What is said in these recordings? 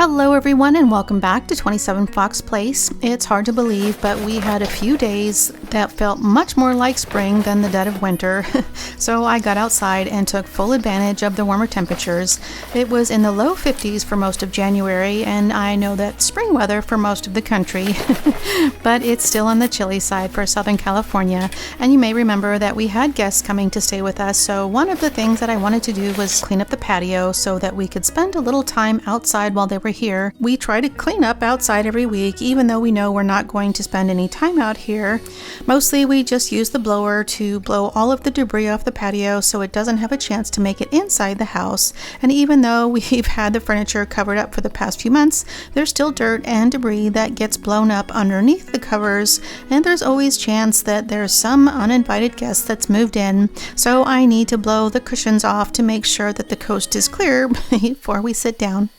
Hello everyone and welcome back to 27 Fox Place. It's hard to believe, but we had a few days that felt much more like spring than the dead of winter. So I got outside and took full advantage of the warmer temperatures. It was in the low 50s for most of January, and I know that's spring weather for most of the country. But it's still on the chilly side for Southern California, and you may remember that we had guests coming to stay with us, so one of the things that I wanted to do was clean up the patio so that we could spend a little time outside while they were here. We try to clean up outside every week, even though we know we're not going to spend any time out here. Mostly we just use the blower to blow all of the debris off the patio so it doesn't have a chance to make it inside the house. And even though we've had the furniture covered up for the past few months, there's still dirt and debris that gets blown up underneath the covers, and there's always chance that there's some uninvited guest that's moved in. So I need to blow the cushions off to make sure that the coast is clear before we sit down.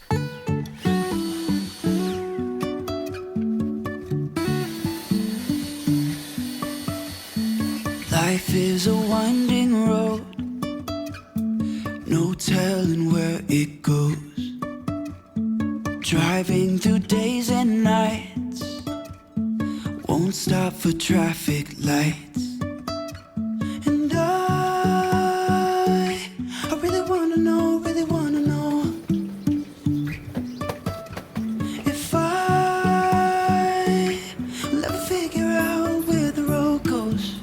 Life is a winding road, no telling where it goes. Driving through days and nights, won't stop for traffic lights. And I really wanna know if I'll ever figure out where the road goes.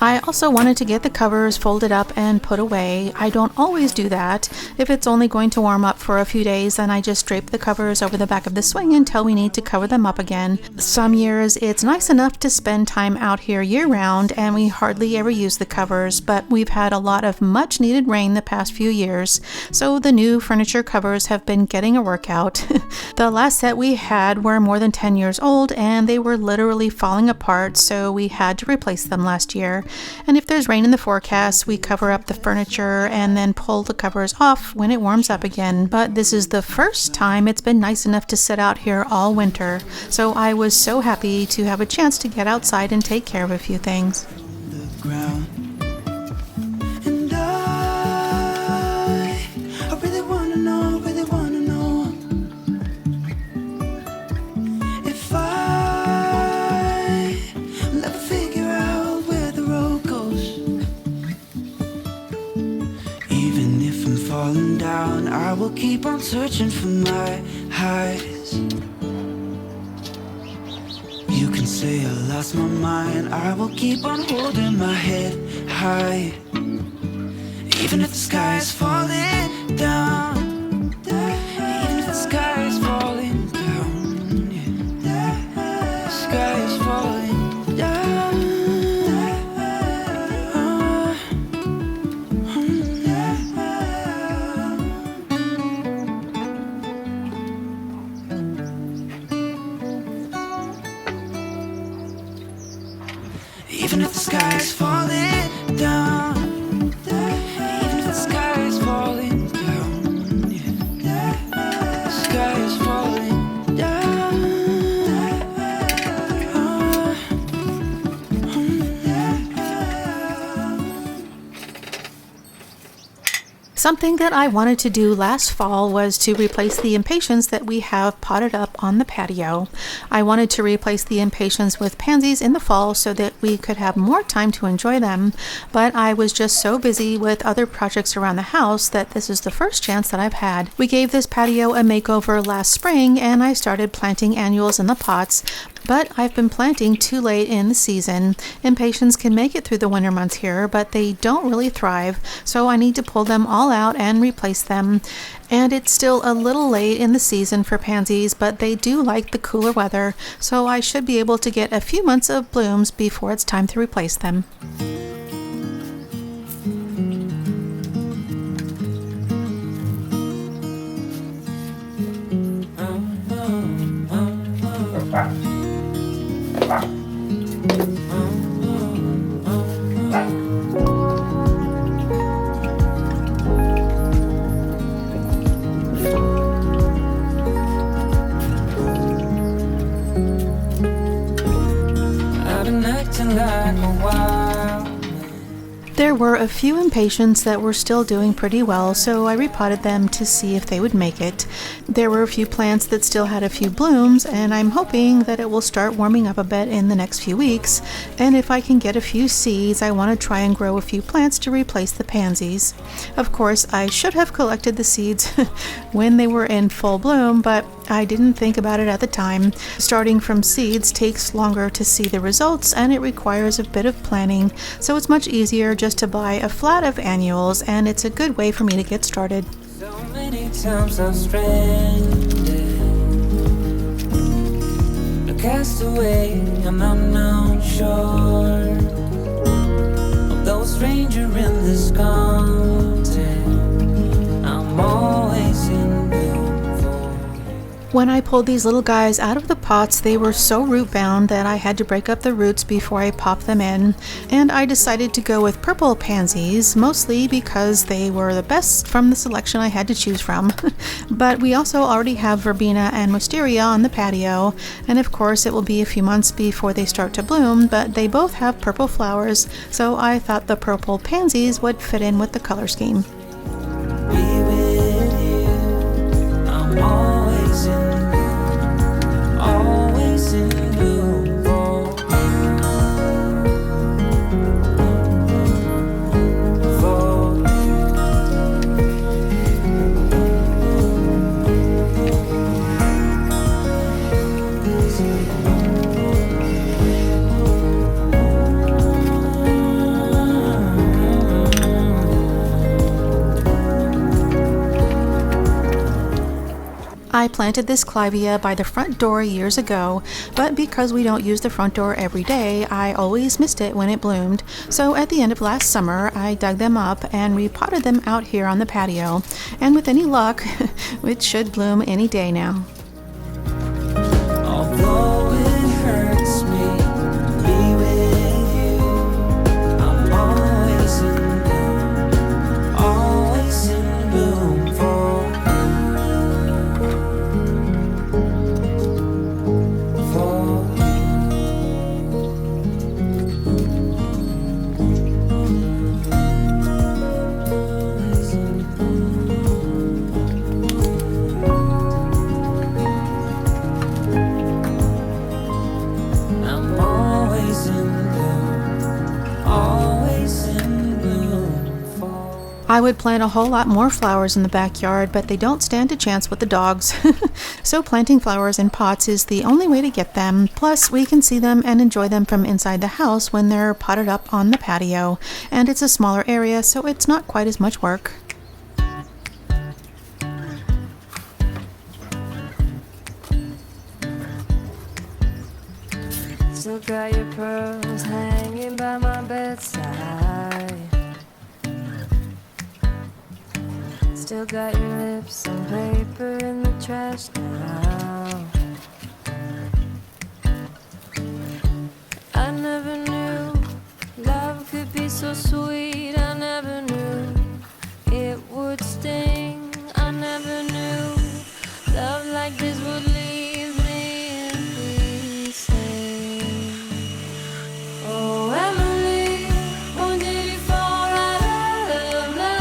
I also wanted to get the covers folded up and put away. I don't always do that. If it's only going to warm up for a few days, then I just drape the covers over the back of the swing until we need to cover them up again. Some years it's nice enough to spend time out here year-round and we hardly ever use the covers, but we've had a lot of much needed rain the past few years, so the new furniture covers have been getting a workout. The last set we had were more than 10 years old and they were literally falling apart, so we had to replace them last year. And if there's rain in the forecast, we cover up the furniture and then pull the covers off when it warms up again. But this is the first time it's been nice enough to sit out here all winter, so I was so happy to have a chance to get outside and take care of a few things. The ground. And I really wanna know if I'll ever figure out where the road goes. Even if I'm falling down, I will keep on searching for my highs. You can say I lost my mind, I will keep on holding my head high. Even if the sky is falling down, even if the sky is falling down, yeah. The sky is falling down. Even if the sky is falling down, even if the sky is falling down, yeah. The sky is falling down. Something that I wanted to do last fall was to replace the impatiens that we have potted up on the patio. I wanted to replace the impatiens with pansies in the fall so that we could have more time to enjoy them, but I was just so busy with other projects around the house that this is the first chance that I've had. We gave this patio a makeover last spring and I started planting annuals in the pots, but I've been planting too late in the season. Impatiens can make it through the winter months here, but they don't really thrive, so I need to pull them all out and replace them. And it's still a little late in the season for pansies, but they do like the cooler weather, so I should be able to get a few months of blooms before it's time to replace them. There were a few impatiens that were still doing pretty well, so I repotted them to see if they would make it. There were a few plants that still had a few blooms, and I'm hoping that it will start warming up a bit in the next few weeks. And if I can get a few seeds, I want to try and grow a few plants to replace the pansies. Of course, I should have collected the seeds when they were in full bloom, but I didn't think about it at the time. Starting from seeds takes longer to see the results, and it requires a bit of planning, so it's much easier just to buy a flat of annuals, and it's a good way for me to get started. So many times I'm stranded, a castaway, and I'm not sure. Although a stranger in this continent, I'm always in bloom. When I pulled these little guys out of the pots, they were so root bound that I had to break up the roots before I popped them in, and I decided to go with purple pansies, mostly because they were the best from the selection I had to choose from. But we also already have verbena and wisteria on the patio, and of course it will be a few months before they start to bloom, but they both have purple flowers, so I thought the purple pansies would fit in with the color scheme. I planted this clivia by the front door years ago, but because we don't use the front door every day, I always missed it when it bloomed. So at the end of last summer, I dug them up and repotted them out here on the patio. And with any luck, it should bloom any day now. Although it hurts me to be with you, I'm always in bloom for I would plant a whole lot more flowers in the backyard, but they don't stand a chance with the dogs. So planting flowers in pots is the only way to get them. Plus, we can see them and enjoy them from inside the house when they're potted up on the patio. And it's a smaller area, so it's not quite as much work. Still got your pearls hanging by my bedside. Still got your lips on paper in the trash now. I never knew love could be so sweet. I never knew it would sting. I never knew love like this would leave me in pieces. Oh, Emily, when did you fall out of love?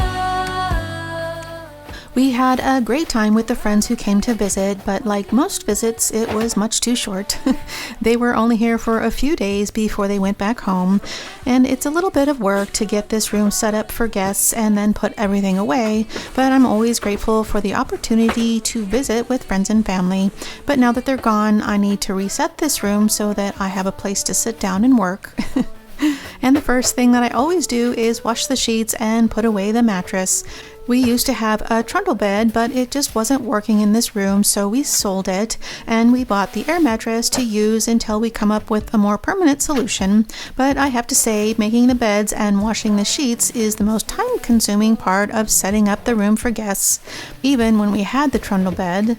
We had a great time with the friends who came to visit, but like most visits, it was much too short. They were only here for a few days before they went back home, and it's a little bit of work to get this room set up for guests and then put everything away, but I'm always grateful for the opportunity to visit with friends and family. But now that they're gone, I need to reset this room so that I have a place to sit down and work. And the first thing that I always do is wash the sheets and put away the mattress. We used to have a trundle bed, but it just wasn't working in this room, so we sold it, and we bought the air mattress to use until we come up with a more permanent solution. But I have to say, making the beds and washing the sheets is the most time-consuming part of setting up the room for guests, even when we had the trundle bed.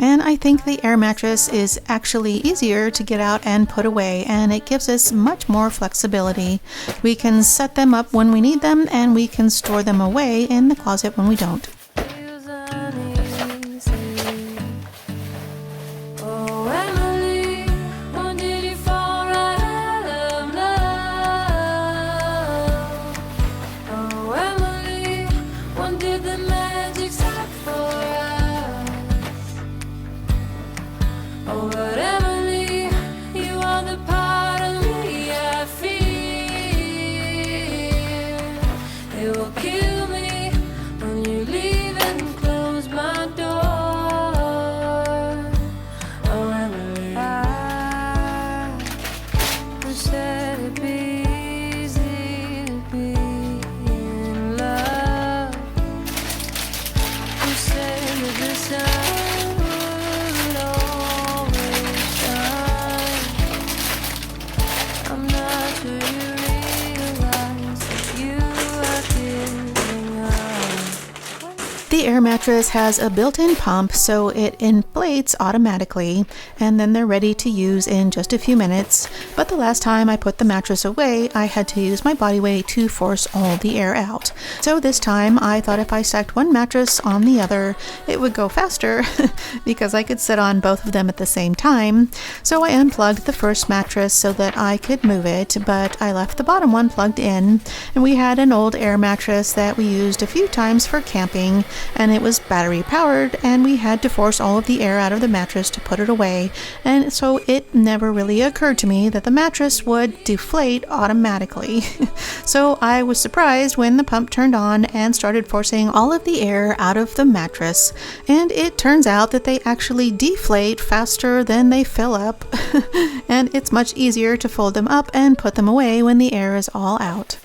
And I think the air mattress is actually easier to get out and put away, and it gives us much more flexibility. We can set them up when we need them, and we can store them away in the closet when we don't. Feels uneasy. Oh, Emily, when did you fall right out of love? The air mattress has a built-in pump, so it inflates automatically, and then they're ready to use in just a few minutes. But the last time I put the mattress away, I had to use my body weight to force all the air out. So this time, I thought if I stacked one mattress on the other, it would go faster because I could sit on both of them at the same time. So I unplugged the first mattress so that I could move it, but I left the bottom one plugged in, and we had an old air mattress that we used a few times for camping, and it was battery powered, and we had to force all of the air out of the mattress to put it away, and so it never really occurred to me that the mattress would deflate automatically. So I was surprised when the pump turned on and started forcing all of the air out of the mattress, and it turns out that they actually deflate faster than they fill up, and it's much easier to fold them up and put them away when the air is all out.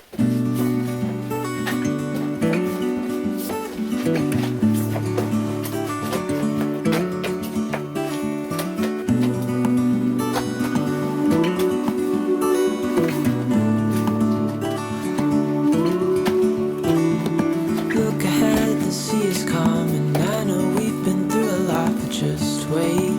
Look ahead, the sea is calm, and I know we've been through a lot, but just wait.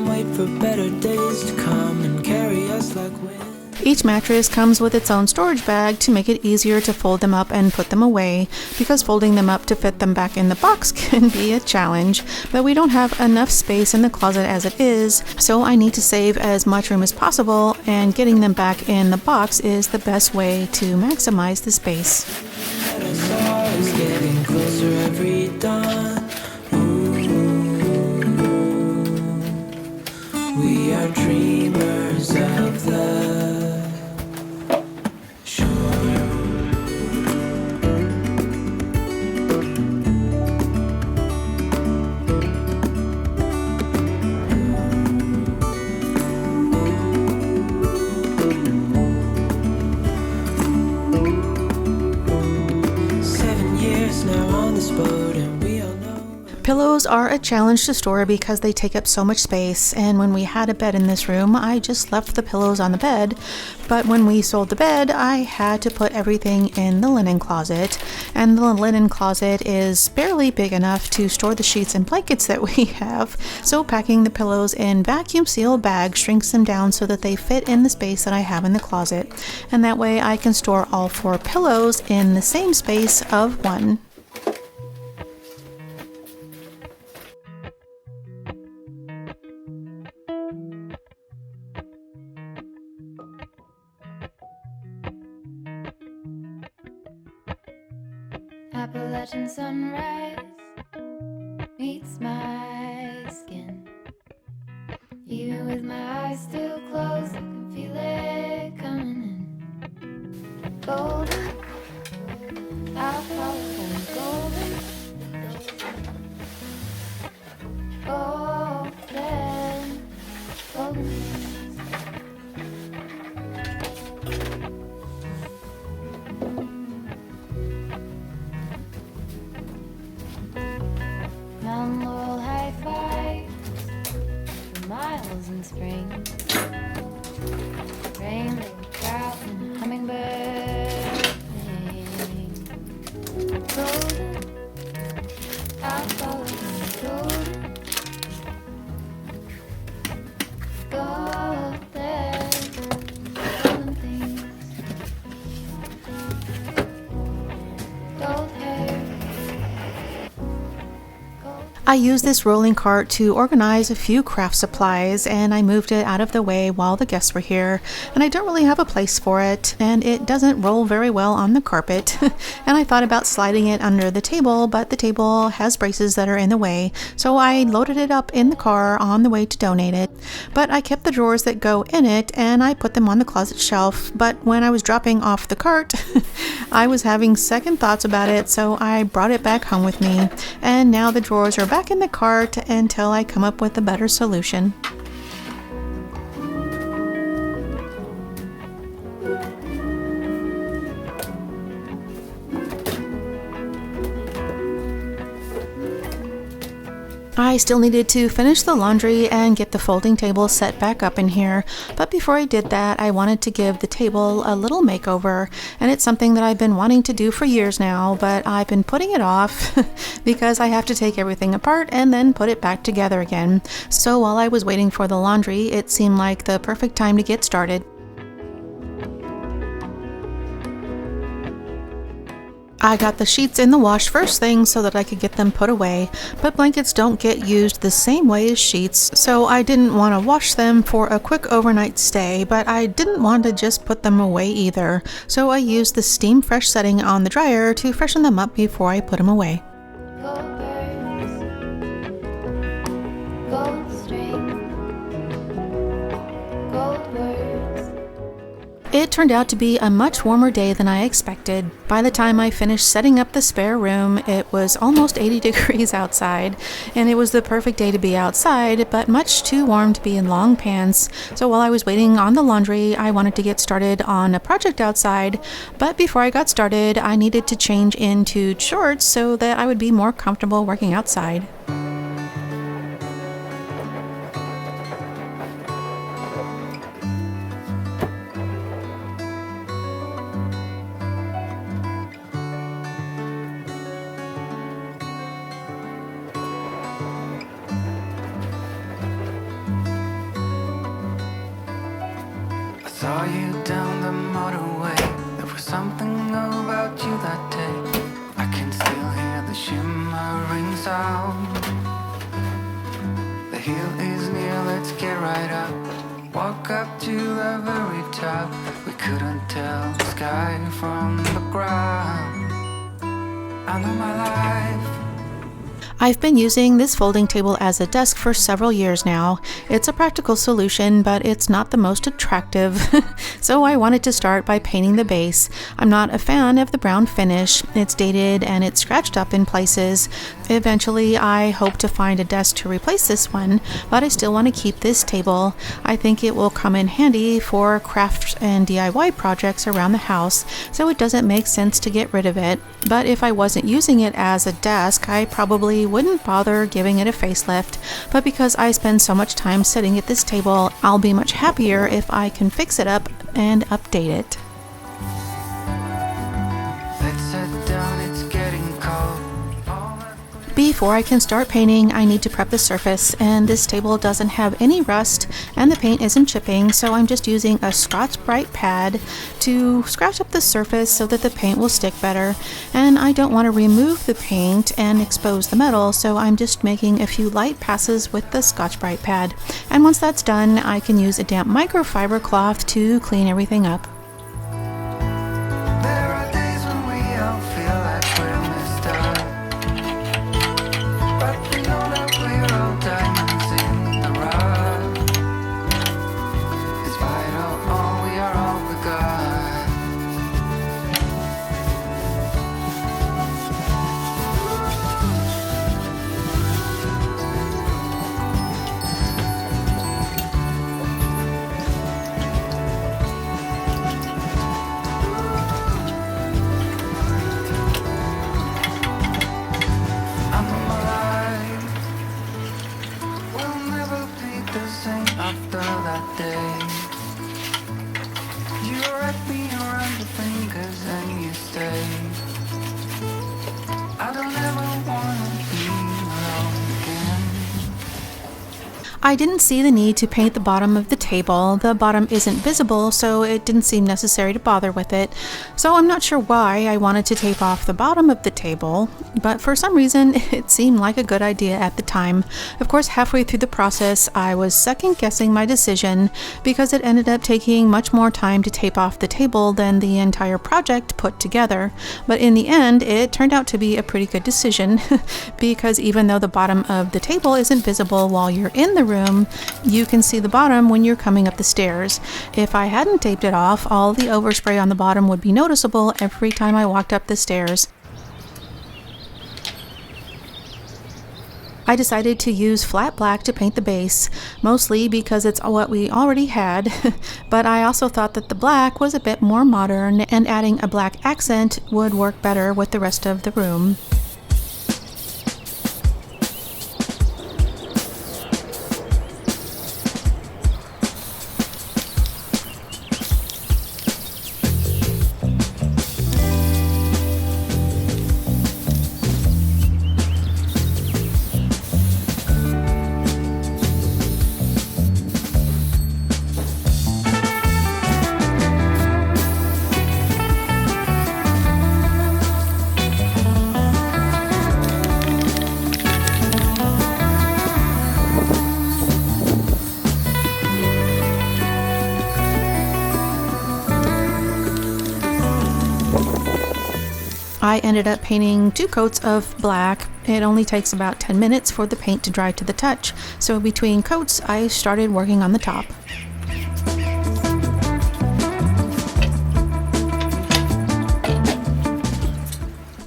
Wait for better days to come and carry us like wind. Each mattress comes with its own storage bag to make it easier to fold them up and put them away, because folding them up to fit them back in the box can be a challenge, but we don't have enough space in the closet as it is, so I need to save as much room as possible, and getting them back in the box is the best way to maximize the space. And I saw us getting closer every dawn. Ooh, we are dreamers of the Pillows are a challenge to store because they take up so much space, and when we had a bed in this room, I just left the pillows on the bed, but when we sold the bed, I had to put everything in the linen closet, and the linen closet is barely big enough to store the sheets and blankets that we have, so packing the pillows in vacuum sealed bags shrinks them down so that they fit in the space that I have in the closet, and that way I can store all 4 pillows in the same space of one. Appalachian sunrise meets my skin. Even with my eyes still closed, I can feel it coming in. Golden, I'll follow them. Golden, golden, golden. Mount Laurel high five for miles in spring. Rain, little trout, and hummingbird. Golden, I'll follow them. Golden, golden things. Gold hair. I used this rolling cart to organize a few craft supplies, and I moved it out of the way while the guests were here, and I don't really have a place for it, and it doesn't roll very well on the carpet, and I thought about sliding it under the table, but the table has braces that are in the way, so I loaded it up in the car on the way to donate it, but I kept the drawers that go in it, and I put them on the closet shelf, but when I was dropping off the cart, I was having second thoughts about it, so I brought it back home with me, and now the drawers are back in the cart until I come up with a better solution. I still needed to finish the laundry and get the folding table set back up in here, but before I did that, I wanted to give the table a little makeover, and it's something that I've been wanting to do for years now, but I've been putting it off because I have to take everything apart and then put it back together again. So while I was waiting for the laundry, it seemed like the perfect time to get started. I got the sheets in the wash first thing so that I could get them put away, but blankets don't get used the same way as sheets, so I didn't want to wash them for a quick overnight stay, but I didn't want to just put them away either, so I used the steam fresh setting on the dryer to freshen them up before I put them away. Gold birds, gold string, gold words. It turned out to be a much warmer day than I expected. By the time I finished setting up the spare room, it was almost 80 degrees outside, and it was the perfect day to be outside, but much too warm to be in long pants. So while I was waiting on the laundry, I wanted to get started on a project outside, but before I got started, I needed to change into shorts so that I would be more comfortable working outside. Saw you down the motorway. There was something about you that day. I can still hear the shimmering sound. The hill is near, let's get right up. Walk up to the very top. We couldn't tell the sky from the ground. I know my life. I've been using this folding table as a desk for several years now. It's a practical solution, but it's not the most attractive. So I wanted to start by painting the base. I'm not a fan of the brown finish. It's dated and it's scratched up in places. Eventually, I hope to find a desk to replace this one, but I still want to keep this table. I think it will come in handy for craft and DIY projects around the house, so it doesn't make sense to get rid of it. But if I wasn't using it as a desk, I probably wouldn't bother giving it a facelift, but because I spend so much time sitting at this table, I'll be much happier if I can fix it up and update it. Let's sit down, it's getting cold. Before I can start painting, I need to prep the surface, and this table doesn't have any rust and the paint isn't chipping, so I'm just using a Scotch-Brite pad to scratch up the surface so that the paint will stick better. And I don't want to remove the paint and expose the metal, so I'm just making a few light passes with the Scotch-Brite pad. And once that's done, I can use a damp microfiber cloth to clean everything up. There are days when we all feel like we're messed up, but we know that we're all diamonds in the rough. In spite of all, we are all we got. I'm alive. We'll never be the same after that day. You wrap me around your fingers and you stay. I don't ever wanna be alone again. I didn't see the need to paint the bottom of the table. The bottom isn't visible, so it didn't seem necessary to bother with it. So I'm not sure why I wanted to tape off the bottom of the table, but for some reason it seemed like a good idea at the time. Of course, halfway through the process, I was second-guessing my decision because it ended up taking much more time to tape off the table than the entire project put together. But in the end, it turned out to be a pretty good decision because even though the bottom of the table isn't visible while you're in the room, you can see the bottom when you're coming up the stairs. If I hadn't taped it off, all the overspray on the bottom would be noticeable every time I walked up the stairs. I decided to use flat black to paint the base, mostly because it's what we already had, but I also thought that the black was a bit more modern and adding a black accent would work better with the rest of the room. I ended up painting 2 coats of black. It only takes about 10 minutes for the paint to dry to the touch. So between coats, I started working on the top.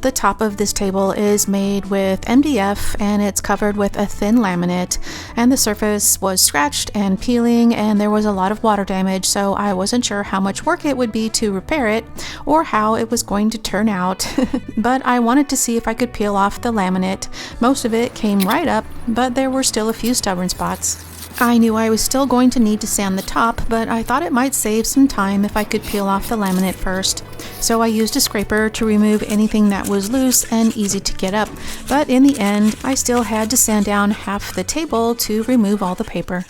The top of this table is made with MDF and it's covered with a thin laminate, and the surface was scratched and peeling and there was a lot of water damage, so I wasn't sure how much work it would be to repair it or how it was going to turn out. But I wanted to see if I could peel off the laminate. Most of it came right up, but there were still a few stubborn spots. I knew I was still going to need to sand the top, but I thought it might save some time if I could peel off the laminate first. So I used a scraper to remove anything that was loose and easy to get up, but in the end, I still had to sand down half the table to remove all the paper.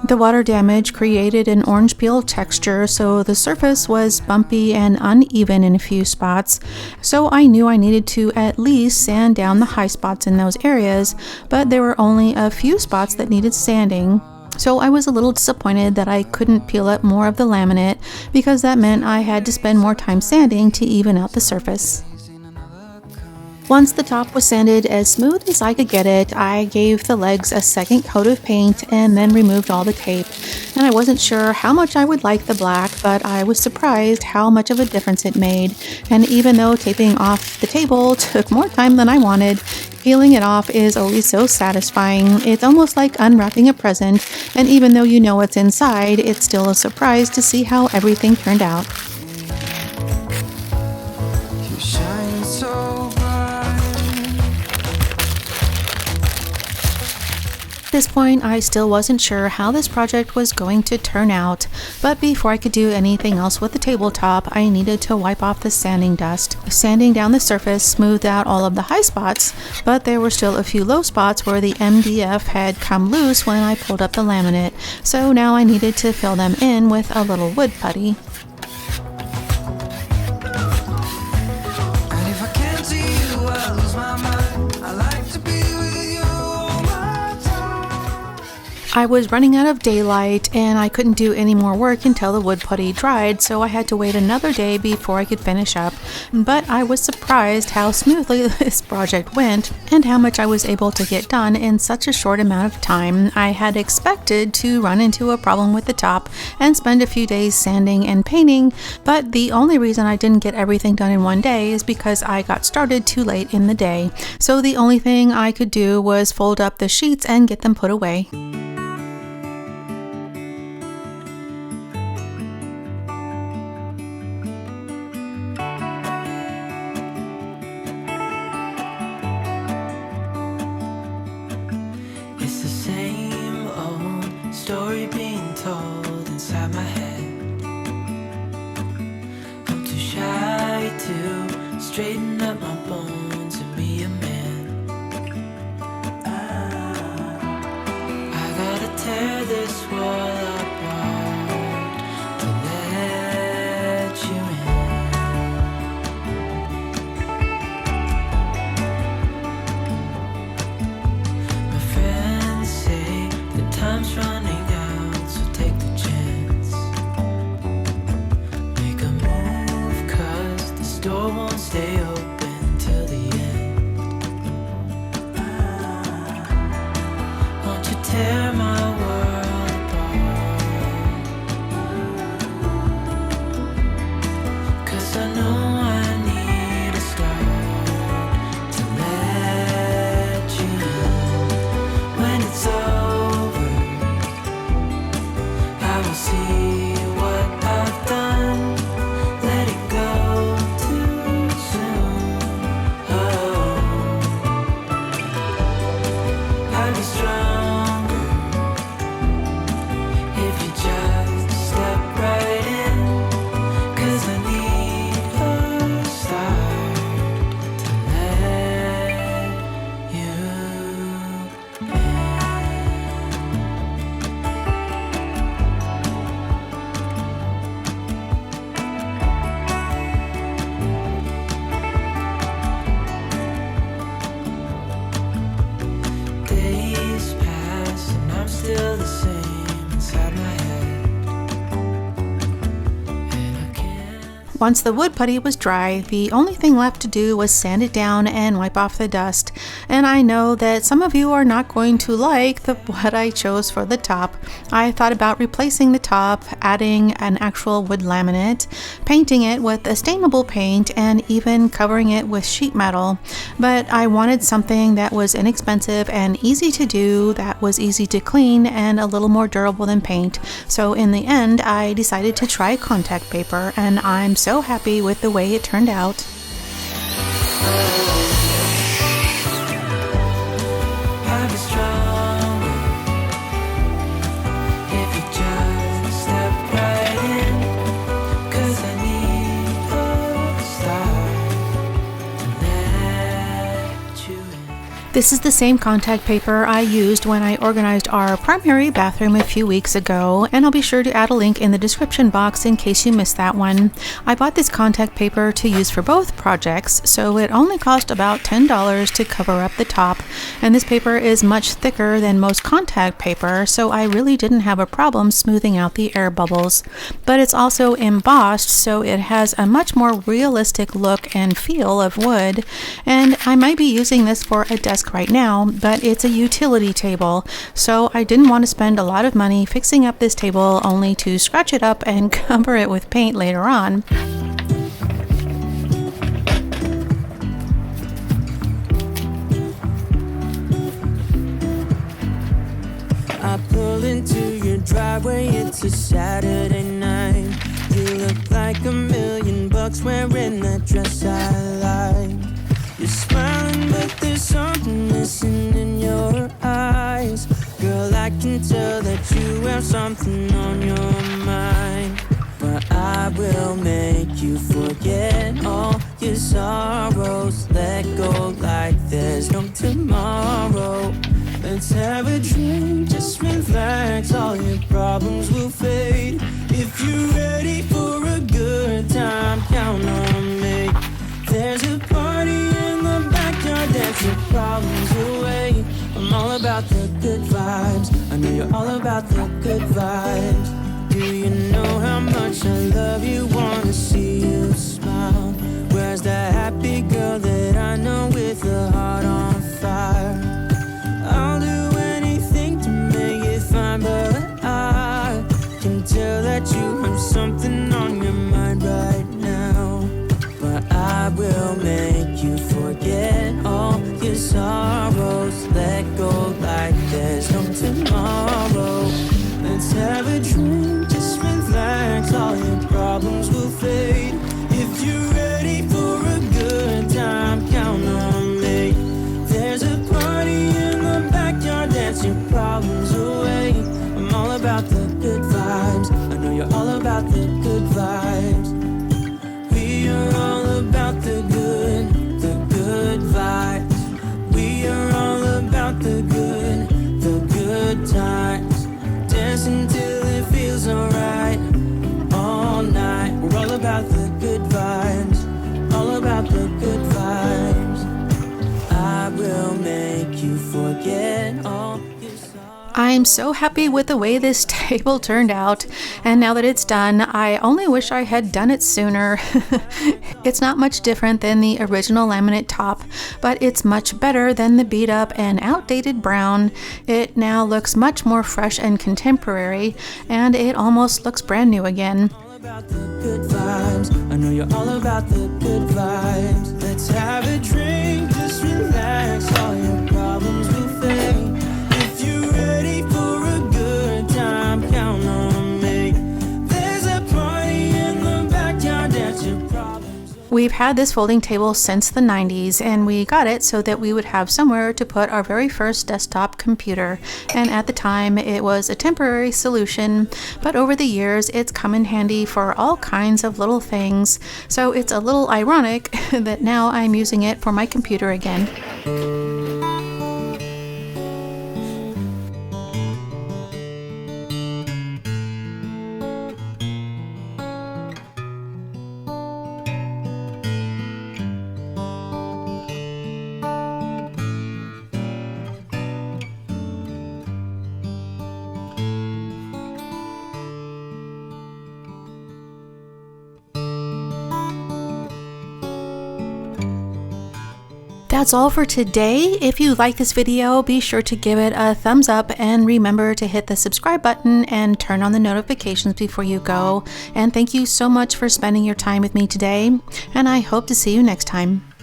The water damage created an orange peel texture, so the surface was bumpy and uneven in a few spots. So I knew I needed to at least sand down the high spots in those areas, but there were only a few spots that needed sanding. So I was a little disappointed that I couldn't peel up more of the laminate, because that meant I had to spend more time sanding to even out the surface. Once the top was sanded as smooth as I could get it, I gave the legs a second coat of paint and then removed all the tape. And I wasn't sure how much I would like the black, but I was surprised how much of a difference it made. And even though taping off the table took more time than I wanted, peeling it off is always so satisfying. It's almost like unwrapping a present, and even though you know what's inside, it's still a surprise to see how everything turned out. You shine so bright. At this point, I still wasn't sure how this project was going to turn out, but before I could do anything else with the tabletop, I needed to wipe off the sanding dust. Sanding down the surface smoothed out all of the high spots, but there were still a few low spots where the MDF had come loose when I pulled up the laminate, so now I needed to fill them in with a little wood putty. And if I can't see you, I lose my mind. I like to be with you all my time. I was running out of daylight and I couldn't do any more work until the wood putty dried, so I had to wait another day before I could finish up. But I was surprised how smoothly this project went and how much I was able to get done in such a short amount of time. I had expected to run into a problem with the top and spend a few days sanding and painting, but the only reason I didn't get everything done in one day is because I got started too late in the day. So the only thing I could do was fold up the sheets and get them put away. It's the same old story being told inside my head. I'm too shy to straighten up my bones and be a man. I gotta tear this wall apart to let you in. My friends say the time's running out, so take the chance. Make a move, 'cause the store won't stay open till the end. Won't you tear my world apart? 'Cause I know I need a start to let you in. When it's over, I will see what I've done. Let it go too soon. Oh, I'll be stronger if you just step right in. 'Cause I need a start to Once the wood putty was dry, the only thing left to do was sand it down and wipe off the dust. And I know that some of you are not going to like what I chose for the top. I thought about replacing the top, adding an actual wood laminate, painting it with a stainable paint, and even covering it with sheet metal. But I wanted something that was inexpensive and easy to do, that was easy to clean, and a little more durable than paint. So in the end, I decided to try contact paper, and I'm so happy with the way it turned out. I'll be stronger if you just step right in, 'cause I need to start to let you in. This is the same contact paper I used when I organized our primary bathroom a few weeks ago, and I'll be sure to add a link in the description box in case you missed that one. I bought this contact paper to use for both projects, so it only cost about $10 to cover up the top, and this paper is much thicker than most contact paper, so I really didn't have a problem smoothing out the air bubbles. But it's also embossed, so it has a much more realistic look and feel of wood, and I might be using this for a desk right now, but it's a utility table, so I didn't want to spend a lot of money fixing up this table only to scratch it up and cover it with paint later on. I pull into your driveway, it's a Saturday night. You look like $1,000,000 wearing that dress I like. You're smiling, but there's something missing in your eyes. Girl, I can tell that you have something on your mind. But I will make you forget all your sorrows. Let go like there's no tomorrow. Let's have a drink, just relax, all your problems will fade. If you're ready for a good time, count on me. There's a party in the backyard, dance your problems away. I'm all about the good vibes, I know you're all about the good vibes. Do you know how much I love you, wanna see you smile? Where's that happy girl that I know with a heart on fire? I'll do anything to make it fine, but I can tell that you have something on your mind right now. But I will make you forget all your sorrows. Let go like there's no tomorrow. Let's have a drink, just relax, all your problems will fade. If you're ready for a good time, count on me. There's a party in the backyard, dance your problems away. I'm all about the good vibes, I know you're all about the good vibes. We are all about the good vibes. We are all about the good times. Dancing till it feels alright, all night. We're all about the good vibes, all about the good vibes. I will make you forget all your sorrows. I'm so happy with the way this table turned out, and now that it's done, I only wish I had done it sooner. It's not much different than the original laminate top, but it's much better than the beat up and outdated brown. It now looks much more fresh and contemporary, and it almost looks brand new again. All about the good vibes, I know you're all about the good vibes. Let's have a drink, just relax, all your problems will fade. If you're ready for a good time, count on me. There's a party in the backyard, dance your problems. We've had this folding table since the 90s, and we got it so that we would have somewhere to put our very first desktop computer. And at the time, it was a temporary solution, but over the years, it's come in handy for all kinds of little things. So it's a little ironic that now I'm using it for my computer again. That's all for today. If you like this video, be sure to give it a thumbs up and remember to hit the subscribe button and turn on the notifications before you go. And thank you so much for spending your time with me today, and I hope to see you next time.